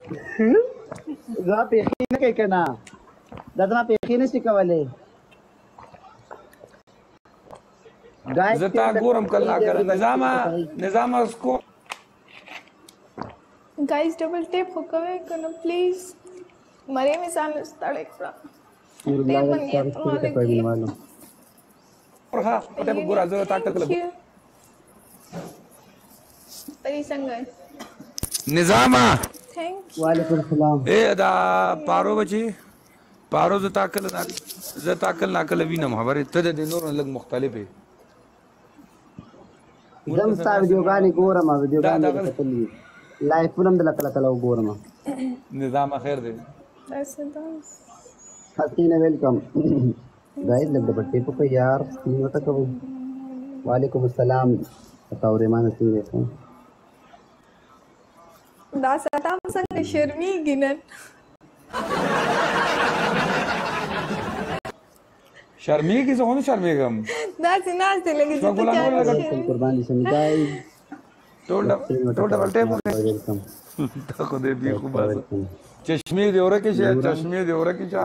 زما پیښې نه کوي که نه دا زما پیښې نه شي کولی زه تا ګورم کله کله نظامه اسکو guys double tape होकवे कनो प्लीज मरे में साल स्टार्ट एक्स्ट्रा टेप बन गया तुम्हारे की और हां टेप गोरा जो ताकत ले तरी संग निजामा थैंक यू वालेकुम सलाम ए दा पारो बची पारो ज ताकल नाकल वینم خبره ته د نور لګ مختلفه زم ستا ویډیوګانې ګورم ویډیوګانې کتلې لایفونه هم د کله کله وګورم نظام خیر دی حسینه ویلکم गाइस लग बट्टे को यार नहीं होता कब वालेकुम अस्सलाम बताओ रेमान सिंह देखो da satam sang शर्मीगी नन शर्मीगी زه شرمېږم دا څنګه ته لګي چې قرباني سم गाइस ټول ډبل ټیپ वेलकम تا خو دې بي خو بس چشمې دی اورکه شه چشمې دی اورکه چا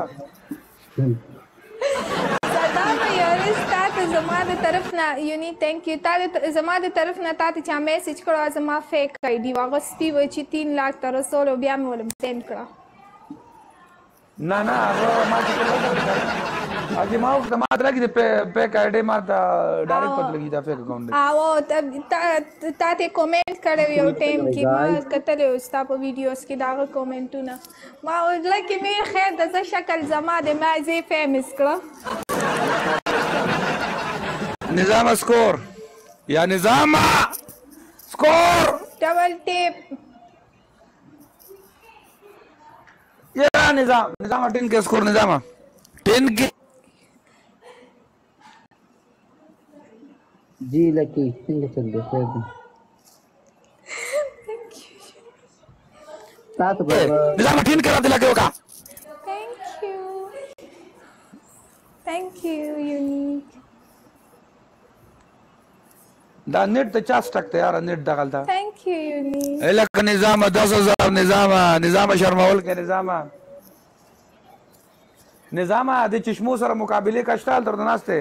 صدام یار ستاسو زماده طرف نه یونی ثانک یو تا زماده طرف نه تا ته چا میسج کړو زما فیک آی ډی واغستی و چې 3 लाख تر سولو بیا مې ول سند کړه نه هغه ما چې اجي ما وخت ما درګه د پیک آی ډی ما ته ډایرکټ پته لګی دا فیک اکاؤنټ دی او تا ته کومنټ کړو یو ټیم کې ما کتل او ستا په ویډیوز کې دا کومنټونه ما لکه مې خیر د شکل زما د مازی فیمس کړه نظام اسکور یا نظام اسکور ڈبل ٹیپ یا نظام 10 کے اسکور نظام 10 کے जी लकी सिंह चल दे खैर सात नظام 10 करा दिला के का थैंक यू यूनिक دا नेट ته چا سٹک ته یار नेट دغلتا थैंक यू यूनिक الک نظام 10000 نظام شرمول کې نظام د چشمو سره مقابله کشتال تر ناشته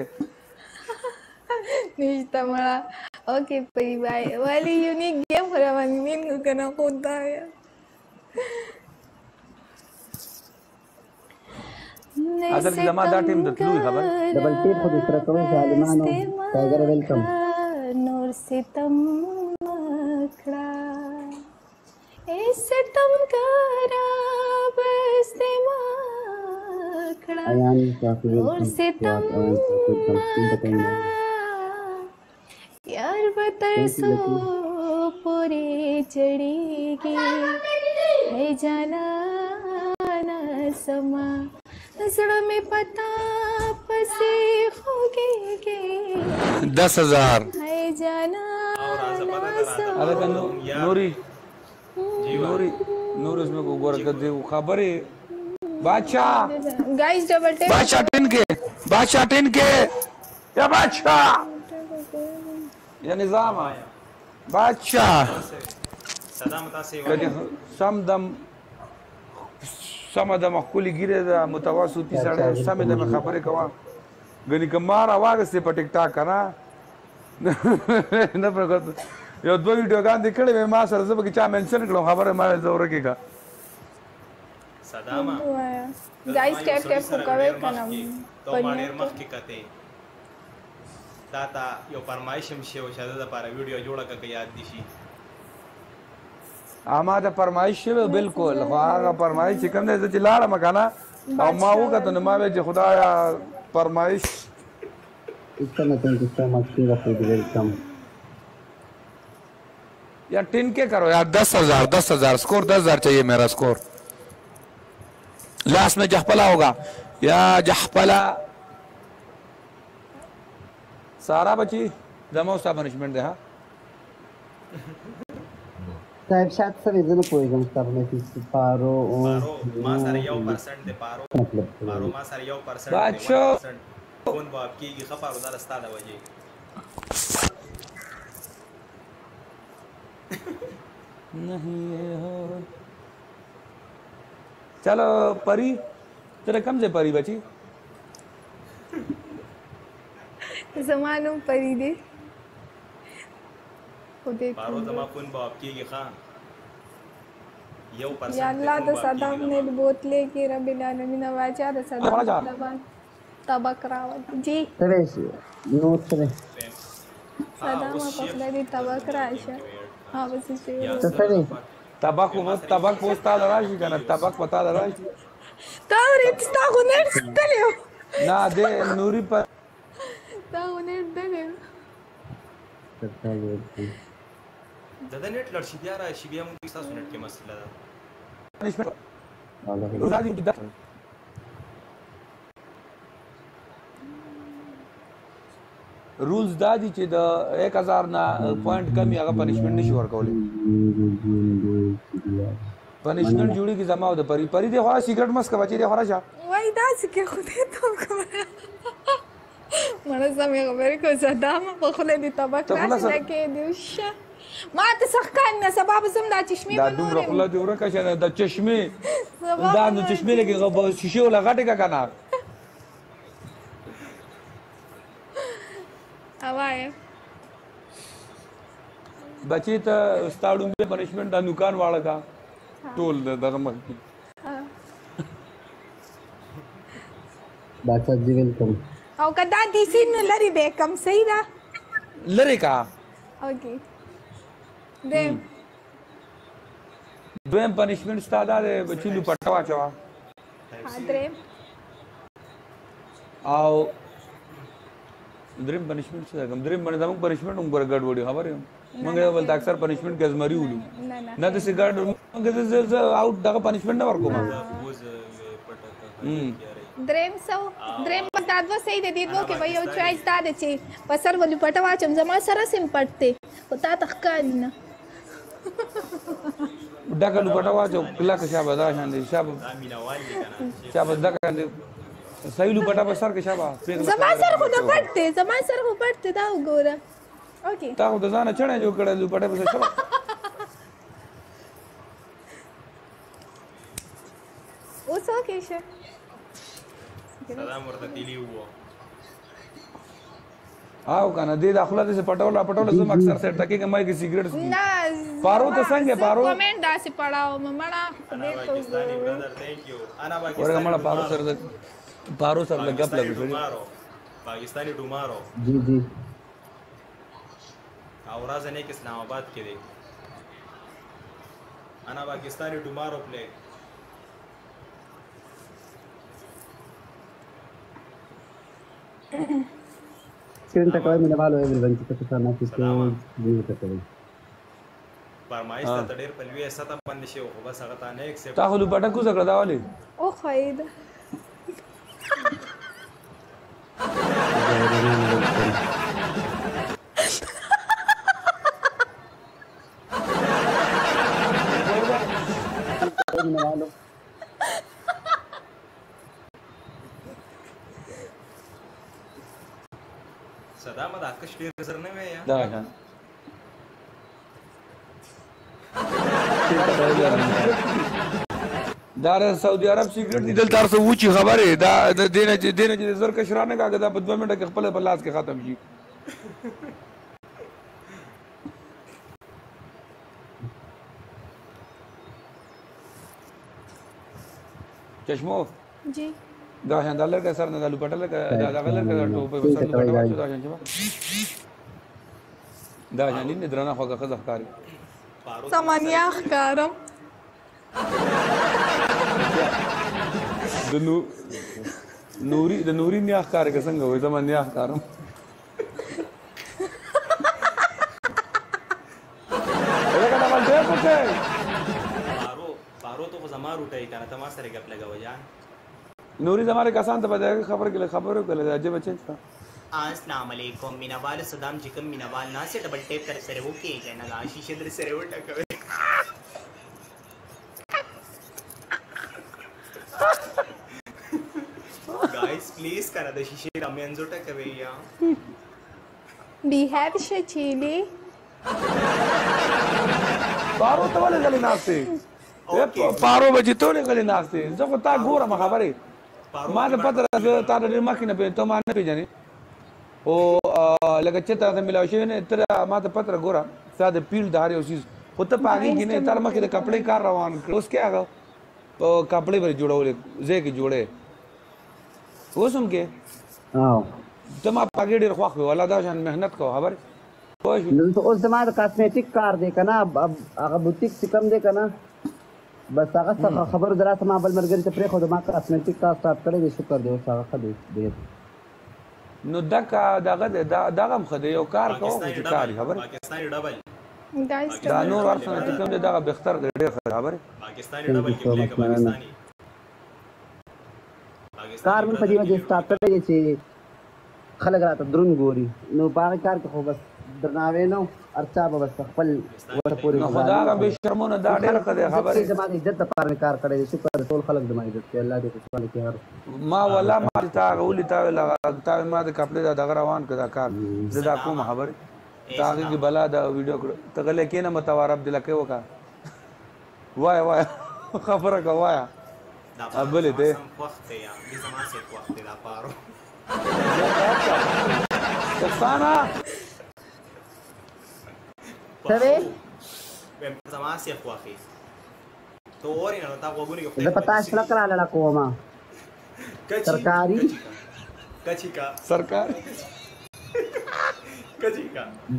نشته مړه اوکې پری بای والی یونیک گیم خرابان مين کنه خدا یا اصل کې زما دا ټیم د تلوي خبر ډبل ټیپ خو دې سره کوي ظالمانو ټایګر ویلکم نور ستم کړه اے ستم کرا بس ما کړه ایان کافي نور ستم यार बतरसो पूरी चढ़ेगी है जाना ना समा नजर में पता पसे होगे 10000 है जाना अरे नूरी उसमें को गोर कर दे खबरे बादशाह गाइस डबल टेप बादशाह 10 के या बादशाह या निजाम बादशाह سمدم خپلې ګیرې د متوسطي سړی سمدم خبرې کوه ګنې که ما راواغستې په ټیک ټاک که نه نه پرګت یو دوه ویډیوګان دې کړې وې ما سره زه پکې چا مینشن کړم خبره ما زه ورکېږه गाइस टैप وکوي کنه تو ما ډېر مخکې کتې دا تا یو فرمایش هم شی او شاده د لپاره ویډیو جوړه کړه یاد دي شي اما دا فرمایش شوی بالکل خو هغه فرمایش چې کوم دی زه چې لاړم که نه او ما وکتل نو ما ویل چې خدایا فرمایش یا 10 के करो यार 10,000 स्कोर 10,000 चाहिए मेरा स्कोर लास्ट में जहपला होगा या जहपला सारा बची जमा उसका पनिशमेंट दे हाँ साहब शायद सब इधर पोएगम तब में किस पारो ما سره 1% دے پارو ما سره 1% بچو کون باب کیږي خبر دار ستاده وجه नहीं चलो परी तेरे कम से परी बची زما نوم پری دی خو دې پارو زما فون به آپ کېږي ښه یو یا الله د صدام نیټ بوتلې کې رب العالمین واچا د صدام واچا. دبان تبک راوړ جی ترې نو ترې صدام په خپل دې تبک راشه ها بس چې ته ترې तबाक पोस्ता रاشي کنه तबाक पता रاشي تا ورې تا خو نیټ ستلیو ना दे नूरी पर تا خو نیټ دلیو دده نیټ لړ شي بیا راشي بیا موږ تاسو نیټ کې مسله ده राजी की रूल्स دا دي چې د 1000 نه پوینټ کمی هغه پنیشمنت نشي ورکولې پنیشمنت جوړي کی زما او د پری پری دی خو سیګریټ مس کا بچی دی خو راشه وای دا چې کې خو دې ته کومه مړه سمې خبرې کو صدام په خپل دې تبک راشه کې دیوشه ما ته څخکان نه سبب زم دا چشمه دا دومره خپل دی ورکه شه د چشمه دا نو چشمه لګي غو شیشه ولا غټه کا کنه اوای بچی ته ستاړو به پنیشمنت د نوکان واړه کا ټول دغه مخ باچا جی ویلکم او کدا دې سین لري به کم صحیح ده لری کا اوکې دیم دویم پنیشمنت ستاده د بچیلو پټوا چوا دریم او دریم پنیشمنت څه کوم دریم باندې زموږ پنیشمنت هم ګډ وډي خبره موږ ول اکثر پنیشمنت کې ازمري ولو نه د سیګارډ موږ د اوټ دغه پنیشمنت نه ورکوم دریم بس دا دوه صحیح دي دوه کې وایو چوایس دا ده چې په سر ولې پټوا چم زما سره سم پټته او تا تخکال نه دغه لو پټوا چې کله کې شابه دا شان دي شابه شابه دغه صحیح لو پټا په سر کې شابه زما سره خو نه پټته زما سره خو پټته دا وګوره اوکې تا خو د ځانه چړې جوړ کړل لو پټا په سر شابه اوس اوکې شه صدام ورته تیلی وو او کنه دې داخله دې پټولا زم اکثر سره ټکي کې مې کې سیګریټ نه پارو ته څنګه پارو کمنټ داسې پڑھاو مړه پاکستانی برادر تھینک یو انا ورګه مړه پارو سره لګپ لګ پاکستانی ډومارو جی جی او راز نه کې اسلام آباد کې دی انا پاکستانی ډومارو پلی स्क्रीन तक मैंने वालो एवरीवन की पता ना कि तो भी होता है فرمایش ته ډېر په لوی سطح باندې شو خو بس هغه ته نه ایکسپټ تا خو لو پټا کو زکړه دا والی او خید صدام د اکش ډېر زر نه وی یا دا ښه دار سعودي عرب سیګریټ دي دلته تاسو وچی خبره دا دینه چې زر کشرانه کاګه دا په 2 منټه کې خپل په لاس کې ختم شي چشمو جی دا هندالر کا سر نه دلو پټل کا دا غلر کا ټوپه په سر پټوا دا شنجما دا جنین درنه خوګه خزه ښکاری سمانیا ښکارم د نوري نه ښکار کې څنګه وې زما نه ښکارم اګه دا ول ته پکې پارو تو زما روټي کنه ته ما سره غپ لگاو جان نوري زماره کسان ته بده خبر کې خبرو کله عجیب چینج کا السلام علیکم مینوال صدام جکم مینوال نه سه ډبل ټیپ کر سره وکي کنه لا شیشه در سره وټکوي guys please کنه د شیشه رامین زوټه کوي یا بی هاف شچیلی بارو ته ولې غلي ناشته پارو بچی ټولې غلې ناستې زه خو تا ګورم خبرې ما ته پته ده زه تا ته ډېر مخکې نه پېژنم ته ما نه پېژنې خو لکه چې تا ته ملاو شوی نه ته ما ته پته ده ګوره ستا د پیل د هر یو څیز خو ته په هغې کې نه تا مخکې د کپړې کار روان کړ اوس کې هغه کپړې به جوړولې ځای کې جوړې اوس هم کې ته ما په هغې ډېر خوښ وې والله دا شان محنت کوه خبرې اوس زما د کاسمیټک کار دی که نه هغه بوتیک چې کوم دی که نه بس هغه څخه خبرو د لاسه ما بل ملګري ته پرېښود ما کاسمیټک کار سټارټ کړی دی شکر دی اوس هغه ښه دی ډېر نو دغه دی دغه هم ښه دی یو کار کوه خو چې کار خبرې دا نور هر څه نه چې کوم دی دغه بهتر دی ډېر ښه خبرې کار مې په دې وجې سټارټ کړی دی چې خلک راته دروند ګوري نو په هغه کار کې خو بس درناوی نه هر چا به بس خپل ورته پورې نو خو دا هغه بې شرمونه دا ډېره ښه دی خبرې زما د عزت لپاره مې کار کړی دی شکر د ټول خلک زما عزت کوي الله دې خوشحاله کړي هر ما والله ما تا هغه ولي تا ویل تا ما د کپړې دا دغه روان کړه دا کار زه دا کوم خبرې تا هغې کې بلا دا ویډیو کړه ته غلی کښېنه متوار عبدالله وکړه وایه وایه خبره که وایه بلې دی سانا زه په تا شلک رالاړه کومه سرکاري سرکاري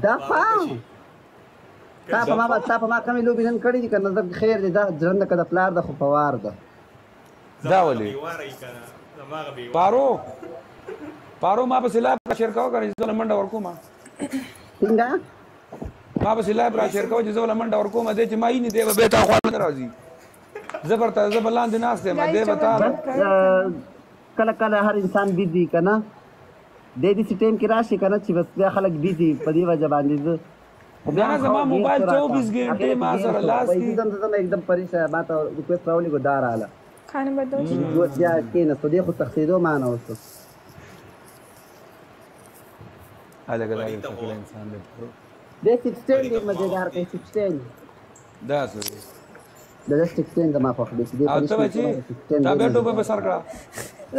دفا تا په ما کمې لوبې نن کړي دي که نظر خیر دی دا ژرنده که د پلار ده خو په وار ده دا ولې پارو ما پسې لایب را شیر کوه که نه چې زه له منډه ورکوم څنګه ما پسې لایب را شیر کوه چې زه له منډه ورکوم دی چې ما یې نه دی به بیا تا خوا نه راځي زه به لاندې ناست یم دی به تا کله کله هر انسان بیزي که نه دی داسې ټایم کې راشي که نه چې بس بیا خلک بیزي په دې وجه باندې زه بیا زما موبایل 24 ګنټې ما سره لاس کې زم एकदम پریشان ما ته ریکویسټ راولي ګو دا رااله خانه بدوش اوس بیا کېناستو دی خو تښتېدو ما نه اوس هلکه دا یو ښکلی انسان دی دی 16 ډېر مزېدار کوي 16 دا څه دی د 16 زما خوښ دی او ته بچي تا بیا ټوپه په سر کړه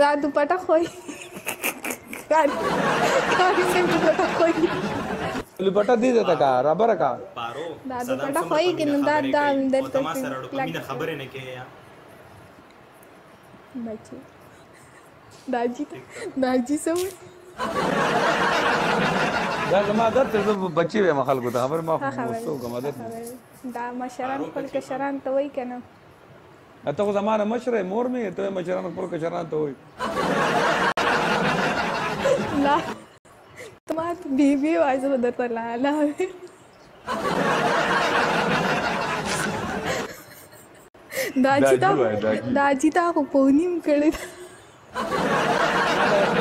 دا دوپټه خوې کاری سے دوپټه خوې لپټه دې ته کا رابر کا دا دوپټه خوې کې نو دا درته ما سره ډومینه خبرې نه کوي بچي داجی سو دا زما درته زه بچي ویم خلکو ته خبر ما خو کوم عادت دا مشران خپل کشران ته وای کنه اته خو زمانه مشره مور مې ته مشران خپل کشران ته وای لا تمات بیبي وایزه بدر لا لا दाजी ता को पौनीम कळे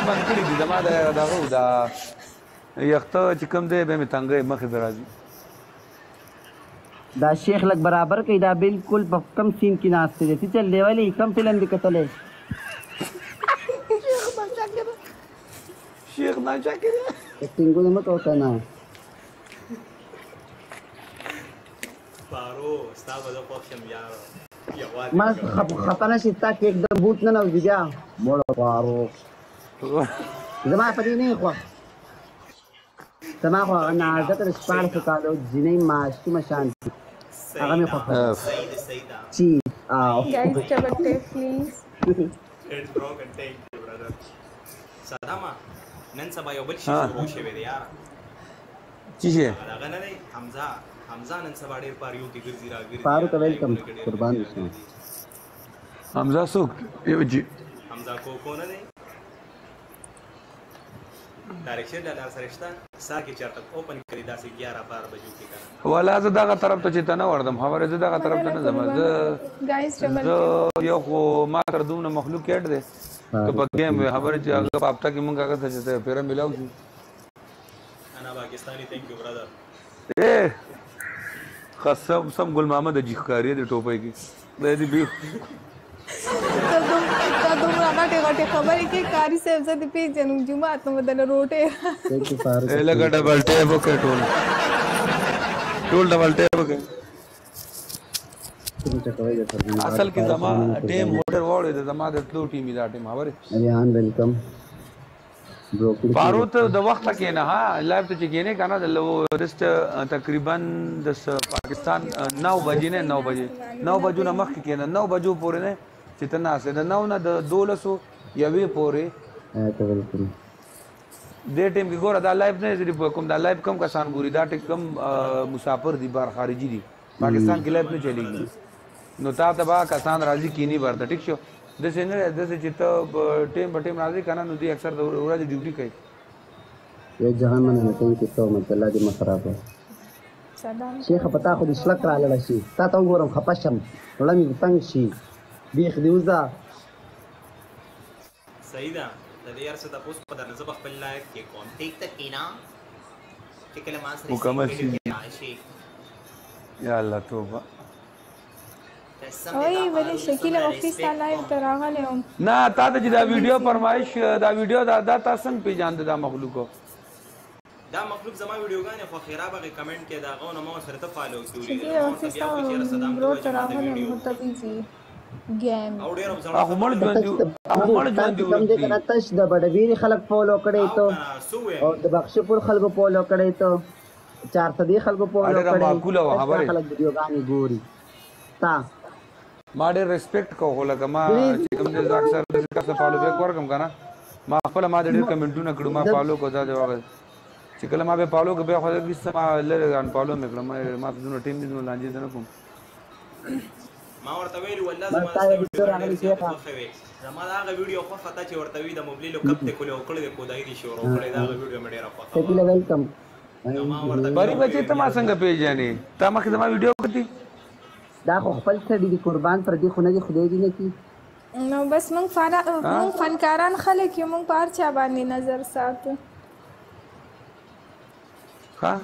بند کړي دي زما دغه دا یخته چې کوم دی به مې تنګې مخې ته راځي دا شیخ لګ برابر کوي دا بالکل په کم سین کې ناشته دي چې لیولې کم فلم دې کتلې شیخ ناشکر ټینګو نه مکو کنه پارو ستا به زه خوښ یم یار ما خپنه چې تا کې एकदम بوت نه نو بیا موړ پارو زما په دې نه خو زما خو انا ذکر سپار فکالو جنې معصومه شانتي هغه مې خو سیدا چی او गाइस चबटे please It's broken, thank you, brother. Sadama, نن سبا یو بل شي شروع شوی دی یار چی شي هغه نه دی حمزه نن سبا ډېر پاریو کې ګرځي راګرځي پارو ته ویلکم قربان شي حمزه څوک یو جی حمزه کو نه دی ډایرکشن دا سره شته سار کې چرته اوپن کړی دا سي 11 بار بجو کې کنه ولا زه دغه طرف ته چې ته نه وردم خبره زه دغه طرف ته نه ځم गाइस चबटे زه یو خو ما تر دومره مخلوق کېټ دی که په گیم خبره چې هغه په هفته کې مونږ هغه ته چې پیره ملاو شي انا پاکستانی thank you brother قسم سم ګل محمد جی ښکاری دی ټوپۍ کې د دې بیو तुम राटे राटे खबर है कि कारी से जद पे जन्म जुमा तो बदल रोटे थैंक यू फारूक ए लगा डबल टैप ओके टोल डबल टैप ओके اصل کې زما ټیم هوټر وړ د زما د تلو ټیم دا ټیم خبره ریحان ویلکم باروت د وخت کې نه ها لایو ته چې کېنه کنه د رست تقریبا د پاکستان 9 بجې نه 9 بجې 9 بجو نه مخکې کېنه 9 بجو پورې نه چې تناسه د 9 نه د 1200 یوې پورې ته ویلکم دې ټیم کې ګوره دا لایو نه صرف کوم دا لایو کم کسان ګوري دا ټیک کم مسافر دي بار خارجي دي پاکستان کې لایو نه چلیږي نو تا تبا کسان راضي کینی ورته ټیک شو د سینر د چې ته ټیم په ټیم راضي کنه نو دي اکثر د ورځې ډیوټي کوي یو جهان مننه کوم چې تو مت الله دې مخرب شیخ پتا خو دې شلک را لاله شي تا ته وګورم خپشم ولني تنگ شي بیخ دی وزا صحیح ده د دې ارسه تاسو په دغه ځب خپل لایک کې کوم ټیک تک کینا چې کله ما سره مکمل شي شي یا الله توبه اوه ولی شکیل وفیستا لایو ته راغلی هم نه تا ته چې دا ویډیو فرمایش دا ویډیو دا تاسو څنګه پیژاند دا مخلوقو دا مخلوق زما ویډیوګانې خو خیره به کمنټ کې دا غو نه مو سره ته فالو کیږي شکیل وفیستا برو ته راغلی هم ته پیزي گیم او ډیر هغه مړ ژوند دی کم دې کنه تش د بډویری خلک فالو کړي ته او د بخشپور خلکو فالو کړي ته 400 دی خلکو فالو کړي خلک ویډیوګانې ګوري تا ما ډېر ریسپیکټ کوو لکه ما چې کوم دې اکثر د څه فالو بیک ورکم کنه ما خپل ما ډېر کمنټونه کړو ما فالو کو دا جواب چې کله ما به فالو کو به خو دې سم لره غان فالو مې کړم ما ته نو ټیم دې نو لانجې نه کوم ما ورته ویل والله زما دا ویډیو خو فتا چې ورته وی د موبایل کپ ته کوله وکړې کودای دي شروع کړې دا ویډیو مې ډېر افاده شکیل ویلکم بری بچي ته ما څنګه پیژنې تا مخکې زما ویډیو کړې دا خو خپل سړي دي قربان پر دې خو نه دي خدای دې نه کی نو بس مونږ فنکاران خلک یو مونږ په هر چا باندې نظر ساتو ها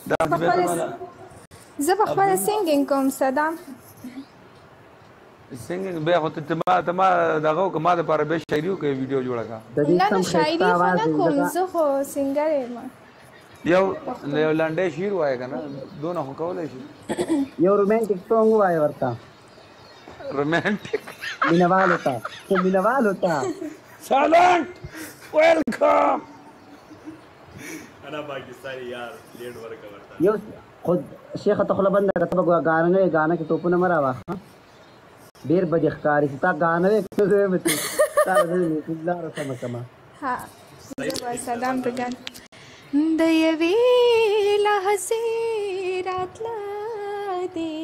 دا زه په خپله سینګینګ کوم صدام سینګینګ به خو ته ما دغه ما د لپاره به شاعري کوي ویډیو جوړه کا نه نه شاعري خو نه کوم زه خو سینګر یم یو لنډه شعر وای کنه دونه خو کولای شي یو رومانټیک سونګ وای ورته رومانټیک مینوال ہوتا سالنٹ ویلکم انا پاکستانی یار لیډ ورک ورته یو خود شیخ ته خپل بند کتب غانا نه غانا کې ټوپونه مراوه ډیر بد ښکاری تا غانا کې مت تا دې الله رسم کما ها صدام بگن د یوې لحظې راتله دې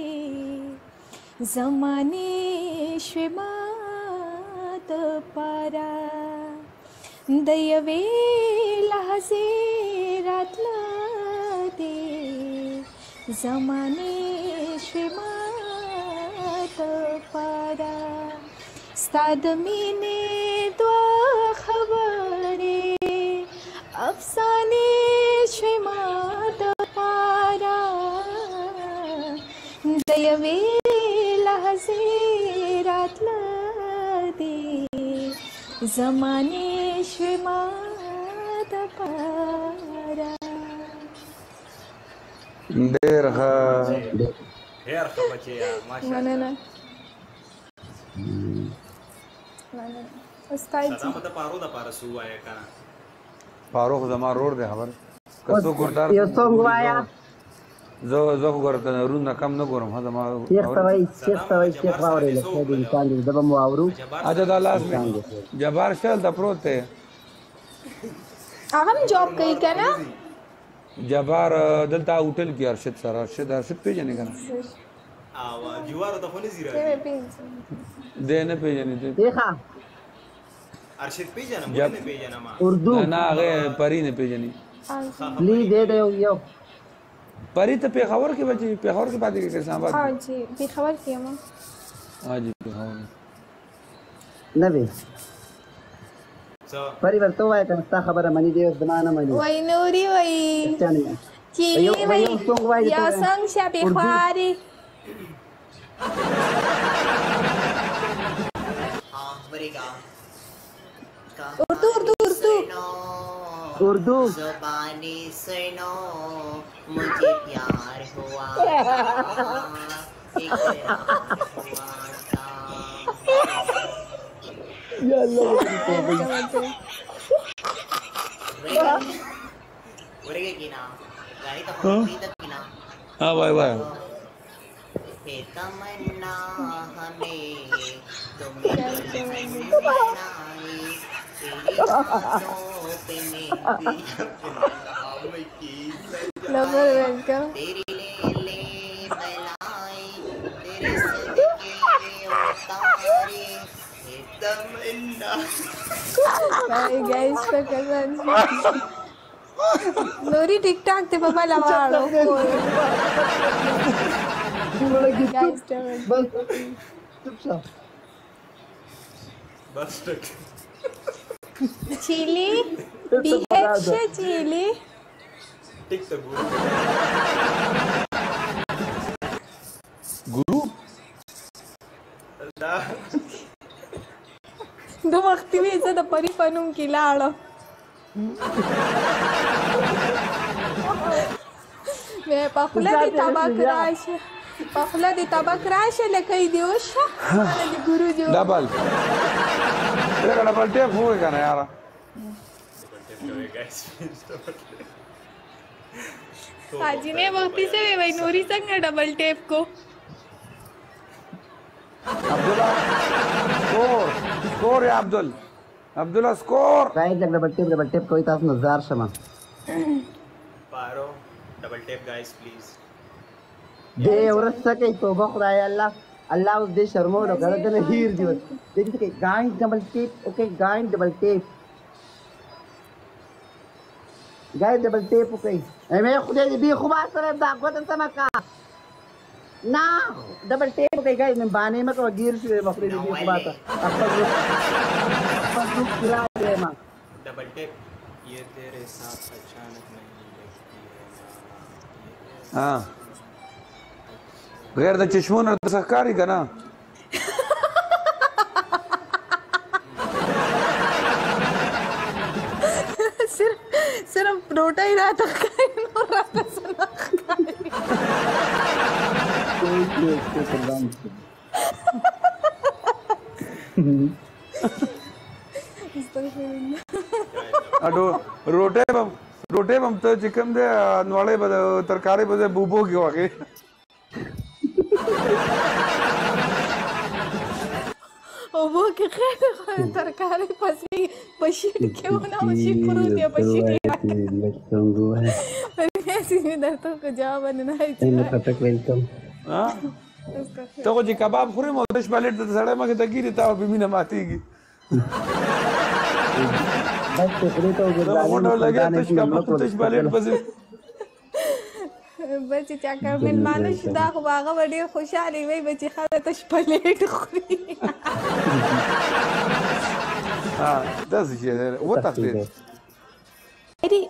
زمانې شوې ما دپاره د یوې لحظې راتله دې زمانې شوې ما دپاره ستا د مینې دوه خبرې افسانې شوې ما دپاره د یوې لحظې راتله دې زمانې شوې ما دپاره ډېر ښه بچیا ماشاءالله مننه استاد صدام ته پارو د پارسو وایا کنه فاروق زما رور دی خبر کڅو ګردار یو څنګه وایا زه خو ګورته رون نه کم نه ګورم ها زما شیخ توي شیخ واوري له دې انسان دې دبم واورو اجه د لاس می جبار شل د پروت ته هغه جاب کوي کنه جبار دلته هوټل کې ارشد سره ارشد پیژنې کنه او جوار ته خو نه زیرا دې نه پیژنې دیکھا ارشد پیژنم نه پیژنم اردو نه هغه پری نه پیژنې لی دے دے یو پری ته پیښور کې بچي پیښور کې پاتې کې اسلام آباد ها جی پیښور کې یم ها جی پیښور نه وی پری ورته وای کنه تا خبره منی دی زمانه منی وای نوري وای چیلی وای یا څنګه شپې خواري اردو ज़बानी सुनो मुझे प्यार हुआ Ya Allah. हाँ भाई भाई तमन्ना हमें तुमने बनाई तेरी बातों पे मेहंदी लवर वेलकम तेरी ले मलाई तेरे सदके उतारे तमन्ना Bye guys, pagkasan. Nuri TikTok te papa lavaro. Guys, Bas. Chupsa. बस तक chili, BH chili. टिक तक गुरु दा Do activezi de pari panunchi lalo. Me pakula di tabak rasha. Pakula di tabak rasha le kai diosha. Di guru jo. Double तेरा double tape होएगा ना यार guys Haji ne bhakti se vai Nuri sanga double tape ko. Abdullah score score या Abdul Abdullah score Guys, double tap कोई तास नजार शमा. पारो डबल टेप गाइस प्लीज दे औरत के तो बखरा Allah. Allah उस दे शर्मो लो गलत ने हीर दिवस. देखिए कि guys double tap, okay guys double tap. Guys double tap okay. मैं खुद ही भी खुबार करे दागों तक समका. ना double tap okay guys मैं बाने में को गिर से बकरी भी खुबार था. अपन लोग गिरा दे माँ. डबल टेप ये तेरे साथ अचानक नहीं लगती है हाँ غير द चश्मों न तसकारी का ना सिर्फ रोटा ही रहा था खाई नो रहा सुना अडो रोटे बम तो चिकन दे नवाले बद तरकारी बदे बूबो की वाके वो के खैर तरकारी पसीट क्यों ना मशी फ्रूट या पसीट मैं सीधे दर्दों को जवाब बनना है हाँ तो कुछ कबाब खुरे मोटश बालेट तो सड़े मगे तकी रहता और बीमी न मातीगी बस टुकड़े तो तो मोटो लगे तश कबाब तश बालेट पसे बच्चे चाकर में मानुष दा खुबागा बड़ी खुशहाली वही बच्चे खाते तश प्लेट खुरी हाँ दस चीज़ वो तकलीफ शायरी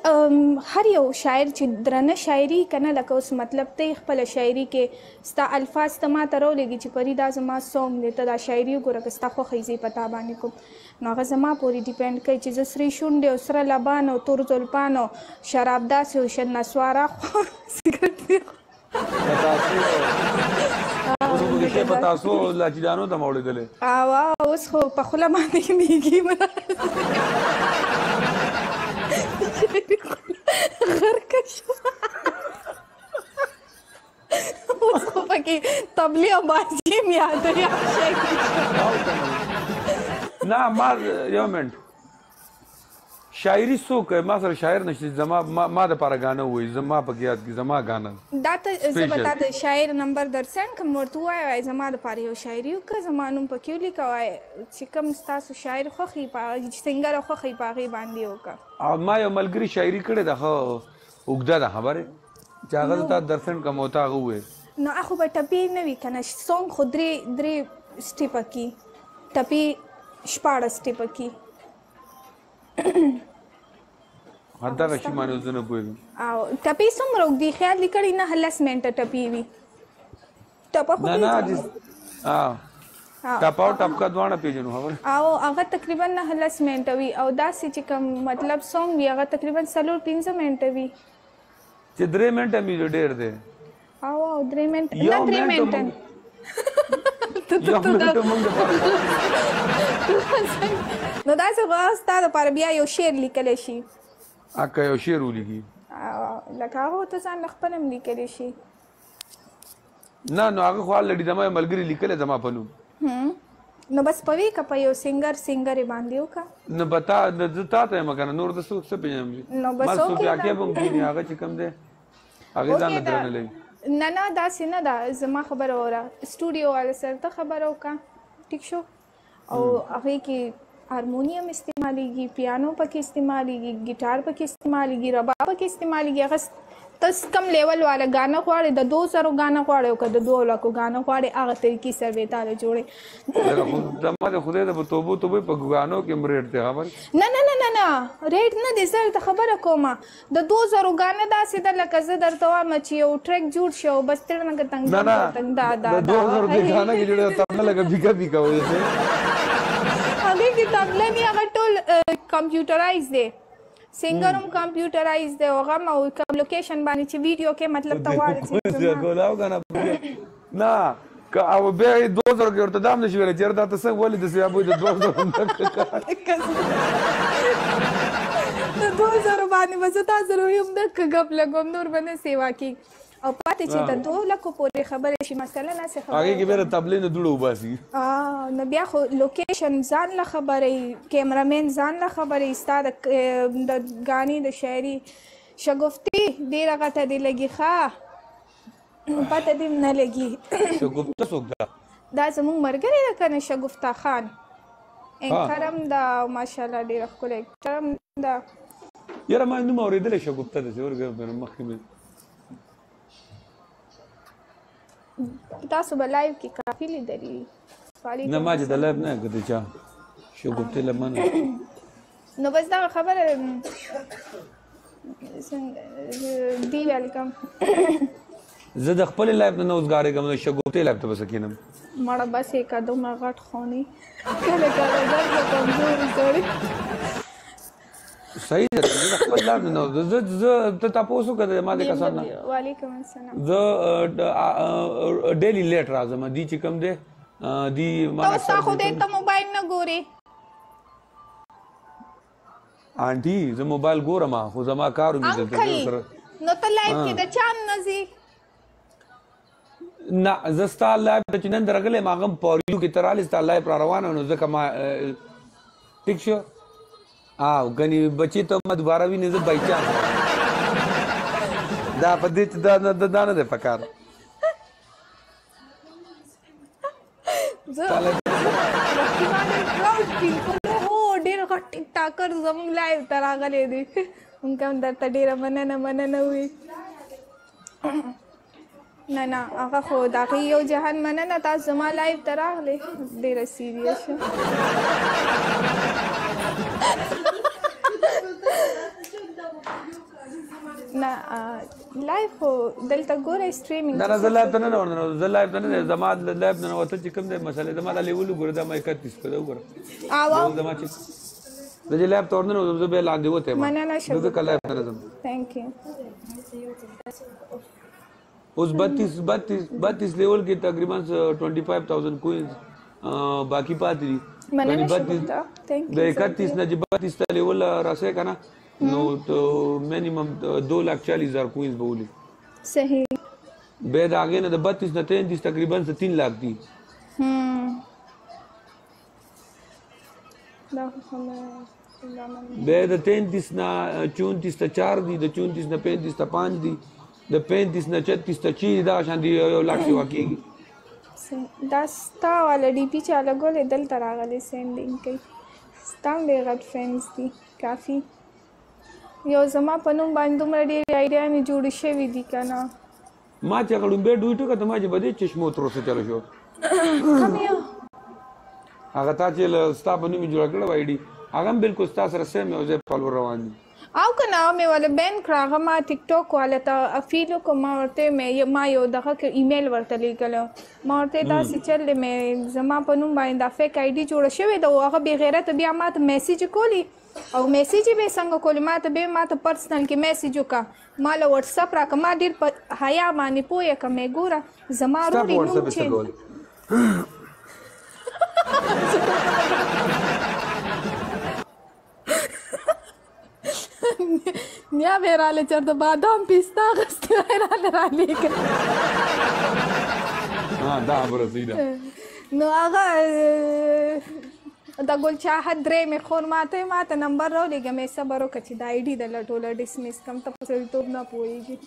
हर यो शायर چې درنه شاعري کنه لکه اوس مطلب ته خپل شاعري کې ستا الفاظ ته ما ترو لګي چې پری دا زما سونګ دې ته دا شاعري وګوره که ستا خو خیزي پتا باندې کوم نو هغه زما پوری ډیپند کوي چې زه سری شونډې او سره لبان او تور زلفان او شراب داسې او شد نسواره سګرټ पता सो लाचिदानो त मोड़े दले आवा اوس خو په خله باندې میږي غرقش उसको पकी तबली बाजी में याद है ना मार यो मिनट शायरी सो के ما سره شاعر نشي زما ما د پاره غانه وای زما په یاد کی زما غانه دا ته زه بتا د شاعر نمبر درسن کوم ورته وای زما د پاره یو شاعري او که زمانوم پکې لیکوای چې کوم تاسو شاعر خو خي پاغي سنگر خو خي پاغي باندې وکا ما یو ملګری شاعری کړه ده وګدا ده خبره چاغل تا درسن کوم وتا غوې نو اخو به ټپی نه وی کنه سونګ خودري درې سټیپ کی ټپی شپاړه سټیپ کی هدا غشي مانو زنه پوي او ټپی څومره وګدي خیال لیکړی نه هلس منټه ټپی وی ټپه خو نه جس ټپاو ټپکا دوانه پیژنو خبر او هغه تقریبا نه هلس منټه وی او داسې چې کوم مطلب سونګ وی هغه تقریبا 3 منټه وی چې 3 منټه می ډېر ده او 3 منټه نه 3 منټه یو منټ مونږ نو داسې خو ستا دپاره بیا یو شعر لیکلی شي اکه یو شعر ولیکي لکه هغه ته ځان له خپل هم لیکلی شي نه نو هغه خو الریډي زما یو ملګري لیکلی زما په نوم نو بس پوي که په یو سنګرې باندې وکړه نو به تا ته یم که نه نور د څه پېژنم نو بس ما څوک عقیب هم کېني هغه چې کوم دی هغې ځان له درنه لوي نه داسې نه ده زما خبره وره سټوډیو والا سره ته خبره وکړه ټیک شو او هغې کې هارمونیم استعمالیږي پیانو پکې استعمالیږي ګیټار پکې استعمالیږي رباب پکې استعمالیږي هغه ته کم لیول والا غانا غواړې د 200 غانا غواړې او که د 2 لکو غانا غواړې هغه طریقې سره به تاله جوړې زما د خدای د توبو په غانو کې ریټ دی خبر نه ریټ نه دی زه ته خبره کومه د 200 غانا داسې ده لکه زه درته وایم چې یو ټریک جوړ شو بس تر نه تنګ د 200 روپۍ غانا کې جوړه تبله لکه بیکا وایي هغه کې تبله نه هغه ټول کمپیوټرایز دی سنگر هم کمپیوټرایز دی هغه هم او کوم لوکیشن باندې چې ویډیو کې مطلب ته غواړي نه او بیا یې 200 کې ورته دام نشي ویلی چېرې دا ته څنګه ولې داسې ابوی د 200 د 200 باندې به زه تاسو سره هم دقه ګپ لګوم نور به نه سیوا کېږي او پاتې چې د 2 لکو پورې خبرې شي مثلا هسې هغې کې بیا د تبلې نه دوړه وباسي نو بیا خو لوکیشن ځان له خبرې کیمرامین ځان له خبرې ستا د ګانې د شاعري شګفتي ډېره غټه دې لګي ښه پته دې نه لګي شګفته څوک ده دا زموږ ملګری ده که نه شګفته خان اینکر هم ده او ماشاءالله ډېره ښکلی اینکر هم ده یاره ما نوم اورېدلی شګفته داسې ورګه مخکې مې تاسو به لایو کې کافي لیدلي نه ما چې د لایو نه کتې چا شګفتې له منه نو بس دغه خبره دی ویلکم زه د خپلې لایف نه اوس ګارېږم د شګفتې لایف ته به څه کښېنم مړه بس یې که دومره غټ خوني کله درد کمزوري سړی صحیح ده زه د خپل لایف نه زه ته تپوس وکړه ما د کسان نه وعلیکم السلام زه ډیلی لیټ راځم دی چې کوم دی دی ته ستا خدای ته موبایل نه ګورې آنټي زه موبایل ګورم خو زما کار وي انکل نو ته لایف کې د چا نه ځې نه زه ستا لایف ته چې نن درغلی ما هغه په اورلو کې ته رالې ستا لایف را روانه نو ځکه ما ټیک شو او ګنې بچې ته ما دوباره وینې زه بای چانس دا په دې چې دا نه دی پکار ډېر غټ ټیک ټاکر زموږ لایف ته راغلی دی موږ هم درته ډېره مننه وي نه هغه خو د هغې یو جهان مننه تاسو زما لایف ته راغلی ډېره سیریس یم نه لایف خو دلته ګوره سټریمینګ نه زه لایف ته نه ورننوتم زه لایف ته نه زما لایف نه ننوتل چې کوم دی مسلې زما دا لیول وګوره دا ما 31 په ده وګوره زما چې زه چې لایف ته ورننوتم زه بیا لاندې وتی یم مننه زه ځکه لایف ته نه ځم تھینک یو اوس 32 لیول کې تقریبا 25,000 کوینز باقي پاتې دي مننه د 31 نه چې 32 ته لیول راسې که نه نو مینیمم 240,000 کوینز به ولي صحیح بیا د هغې نه د 32 نه 33 تقریبا 3 لاک دي بیا د 33 نه 34 ته 4 دي د 34 نه 35 ته 5 دي د 35 نه 36 ته 4 دغه شان دي 1 لاک سیوا کېږي دا ستا والا ډي پي چې لګولې دلته راغلی سینډینګ کوي ستا هم ډېر غټ فینس دي کافي یو زما په نوم باندې دومره ډېرې آیډیاانې جوړې شوي دي که نه ما چې هغه ډومبی ډویټ وکړه ته ما چې به دې چشمو تر اوسه چلو شو کوم یو هغه تا چې ستا په نوم یې جوړه کړې وه آیډي هغه هم بلکل ستا سره سیم یو ځای فالوور روان دي او که نه مې والا بین کړه هغه ما ټیک ټاک والا ته افیل وکړو ما ورته ما یو دغه ایمیل ورته لیکلی ما ورته داسې چل دی مې زما په نوم باندې دا فیک آی ډي جوړه شوې ده او هغه بې غیرته بیا ما ته میسیج کولی او میسیج یې به یې څنګه کولی ما ته پرسنل کې میسیج وکړه ما له وټساپ راکړه ما ډېر په حیا باندې پوه یې که مې ګوره زما روړي نوم چې بیا به راله چېرته بادام پیستا اخیستې وای راله رالېږه دا خبره صحیح ده نو هغه د ګل چاحت درې مې خور ماته نمبر راولېږه مې صبر وکړه چې دا آی ډي د لټوله ډسمس کم ته په سړیتوب نه پوهېږي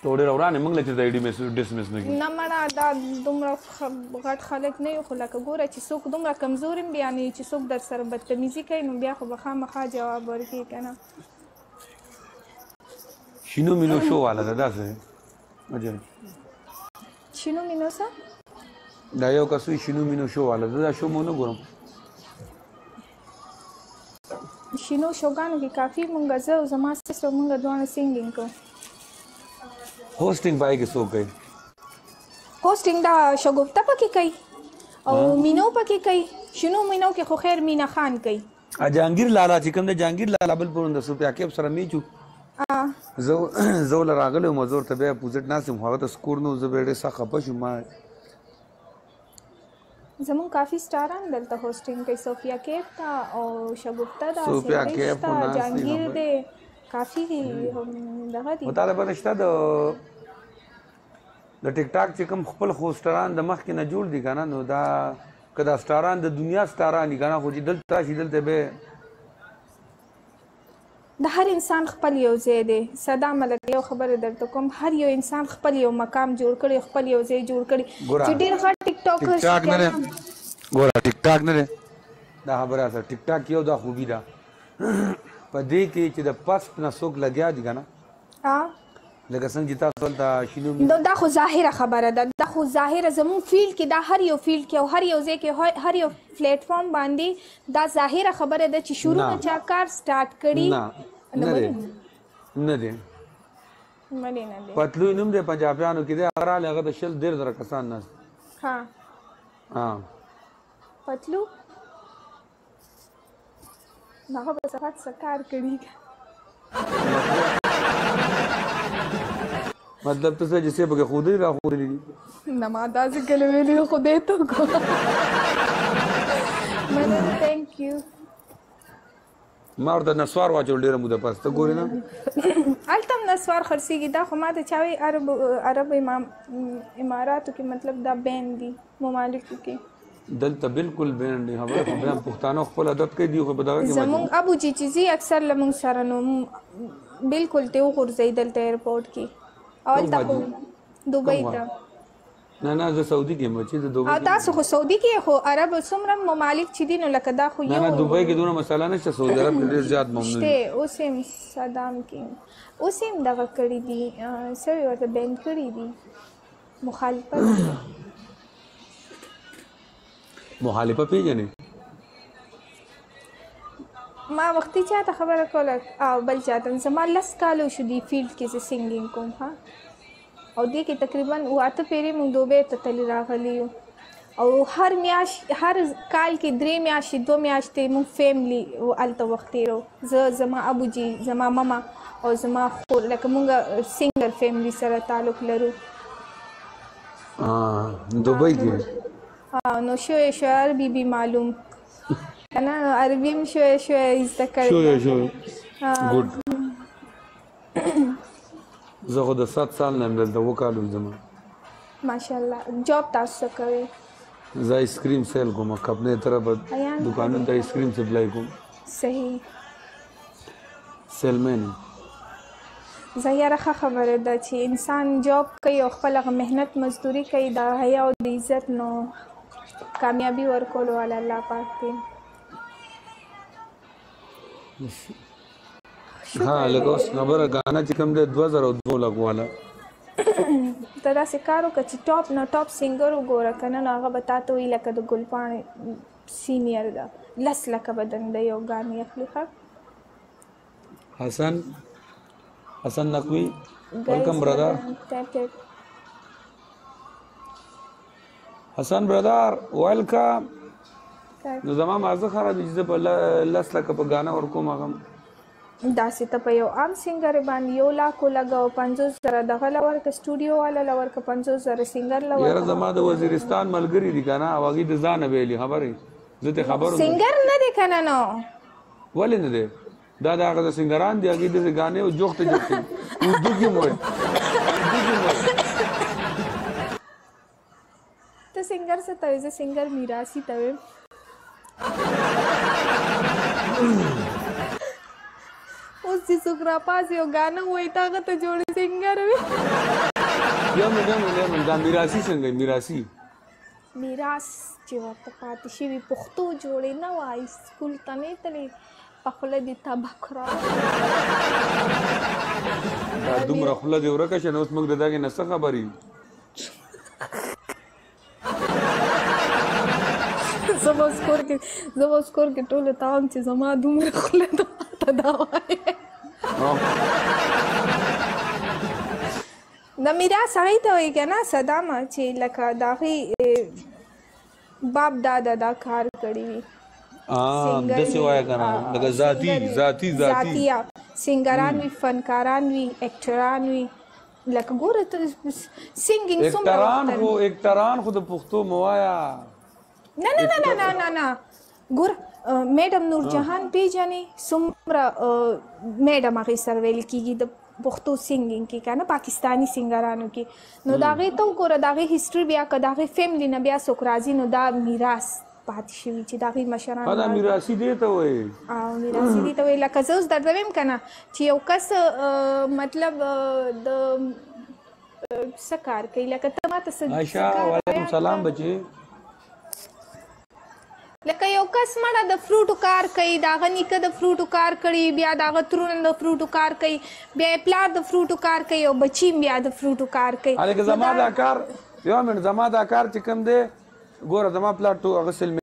ته ډېره ورانې موږ له چې د آی ډي ډسمس نه کړي نه مړه دا دومره غټ خلک نه یو خو لکه ګوره چې څوک دومره کمزوري هم بیا نه چې څوک در سره بدتمیزي کوي نو بیا خو به خامخا جواب ورکړي که نه شینو مینو شو والا ده داسې اجل شینو مینو څه دا یو کس وي شینو مینو شو والا ده دا شو مو نه ګورم شینو شوګانو کې کافي مونږ زه او زما سسټر مونږ دواړه سینګینګ کوو هوسټینګ پای کې څوک کوي هوسټینګ دا شګفته پکې کوي او مینو پکې کوي شنو مینو کې خو خیر مینا خان کوي جهانگیر لالا چې کوم د جهانگیر لالا بل پرون د سوپیا کې سره میچو زو لراغله مزور ته بیا پوزټ ناسم هغه ته سکور نو زبېړې سخه خپه شو ما زمون کافی سټاران دلته هوسټینګ کوي صوفیا کیف تا او شګفته دا صوفیا کیف او جهانگیر دې کافی دغه دي وتا د بنشته د ټیک ټاک چې کوم خپل خوستران د مخ کې نه جوړ دي کنه نو دا کدا سټاران د دنیا سټاران دي کنه خو چې دلته راشي دلته به د هر انسان خپل یو ځای دی صدا ملک یو خبره درته کوم هر یو انسان خپل یو مقام جوړ کړي خپل یو ځای جوړ کړي چې ډېر غټ ټیک ټاکرز ګوره ټیک ټاک نه دا خبره سره ټیک ټاک یو دا خوبي ده په دې کې چې د پست نه څوک لګیا دي کنه لکه څنګه چې تاسو ته شینو دا خو ظاهره خبره ده دا خو ظاهره زمون فیلډ کې دا هر یو فیلډ کې او هر یو ځای کې هر یو پلیټ فارم باندې دا ظاهره خبره ده چې شروع نه چا کار سٹارټ کړي نه دی پتلو نوم دی پنجابیانو کې دی هغه هغه د شل ډېر زره کسان نه ها پتلو هغه به صفات سکار کړي مطلب ته څه جسے بګه خودي را خودي نماز کله ویلي خدای ته کو منه ثانک یو ما ورته نسوار واچول ډیره موده پس ته ګورې نه التم نسوار خرڅيږي دا خو ما ته چاوي عرب اماراتو کې مطلب دا بین دي ممالکو کې دلته بالکل بین دی خبره خو بیا پښتانه خپل عادت کوي دی خو بداوي کې زمون ابو جی چیزي اکثر لمون سره نو بالکل ته وګرځي دلته ایرپورټ کې اول تاسو دوبۍ ته نه زه سعودي کې مچې د دوبۍ تاسو خو سعودي کې خو عرب څومره ممالک چې دي نو لکه دا خو یو نه دوبۍ کې دونه مسله نشته سعودي عرب ډېر زیات ممنوع دي اوسم صدام کې اوسم دغه کړی دي سوي ورته بین کړی دي مخالفه پیژنې ما وختي چاته خبره کوله او بل چاته زما لس کالو شو دی فیلډ کې زه سنګینګ کوم ها او دې کې تقریبا واته پیری مونږ دوبه ته تل راغلی او هر کال کې 3 میاشتې 2 میاشتې مونږ فیملی او الته وخت تیرو زما ابو جی زما ماما او زما خور لکه مونږ سنگر فیملی سره تعلق لرو دوبۍ کې نو شوی بی معلوم انا عربي شوي ذکر شوي ګډ زه خو د 7 سال نه دلته وکالو زما ماشاءالله جاب تاسو کوي زه آیسکریم سیل کوم خپل طرف دکانونو ته آیسکریم سپلای کوم صحیح سیلمن زه خبره ده چې انسان جاب کوي او خپل مهنت مزدوري کوي دا حیا او د عزت نو کامیابی ورکول ول الله پاک دی ها لکه اوس خبره غانا چې کوم د 2002 لګواله ته دا سکارو که چې ټاپ نه ټاپ سنگر وګوره کنه نو هغه به تاسو وی لکه د ګلپان سینیئر ده لس لکه بدن د یو غانې اخلي حسن نقوی ویلکم برادر حسن برادر ویلکم نو زما مازه خراب دي چې په لس لکه په غانا ورکوم هغه داسې ته په یو عام سینګر باندې 1 لاک ولګوه 50,000 دغه له ورکه سټوډیو والا له ورکه 50,000 سینګر له یاره ورکه زما د وزیرستان ملګری دي که نه او هغوی د ځانه ویلي خبرې زه ته خبر وم سینګر نه دی که نه نو ولې نه دی دا د هغه د سینګران دي هغوی داسې ګانې او جوختې جوختې اردو کې مو ته سینګر څه ته وایې زه سینګر میراثي ته وایم اوس چې څوک راپاڅي او ګانه ووایي ته هغه ته جوړ سینګر وي یمن دا میراثي څنګه میراثي میراث چې ورته پاتې شوي پښتو جوړې نه وایي سکول ته نه تللی په خوله دې تبک را دا دومره خوله دې ورکه شه نو اوس موږ د دغې نه څه خبرې زه به اوس کور کې ټولو ته وایم چې زما دومره خوله ده ماته دا وایې د میراث هغې ته وایي که نه صدامه چې لکه د هغې باب دادا دا کار کړی وي داسې وایه که نه لکه ذاتي سینګران وي فنکاران وي اکټران وي لکه ګوره ته سینګینګ څومره اکټران خو د پښتو مه وایه نه ګوره میډم نورجهان پیژنې څومره میډم هغې سره ویل کېږي د پښتو سینګینګ کې که نه پاکستاني سینګرانو کې نو د هغې ته وګوره د هغې هسټري بیا که د هغې فیملي نه بیا څوک راځي نو دا میراث پاتې شوي چې د هغې مشران دا میراثي دې ته وایي او میراثي دې ته وایي لکه زه اوس درته وایم که نه چې یو کس مطلب د څه کار کوي لکه ته ماته عایشه وعلیکم سلام بچې لکه یو کس مړه د فروټو کار کوي د هغه نیکه د فروټو کار کړي بیا د هغه ترونه د فروټو کار کوي بیا یې پلار د فروټو کار کوي او بچي بیا د فروټو کار کوي هلکه زما دا کار یو منټ زما دا کار چې کوم دی ګوره زما پلار هغه سل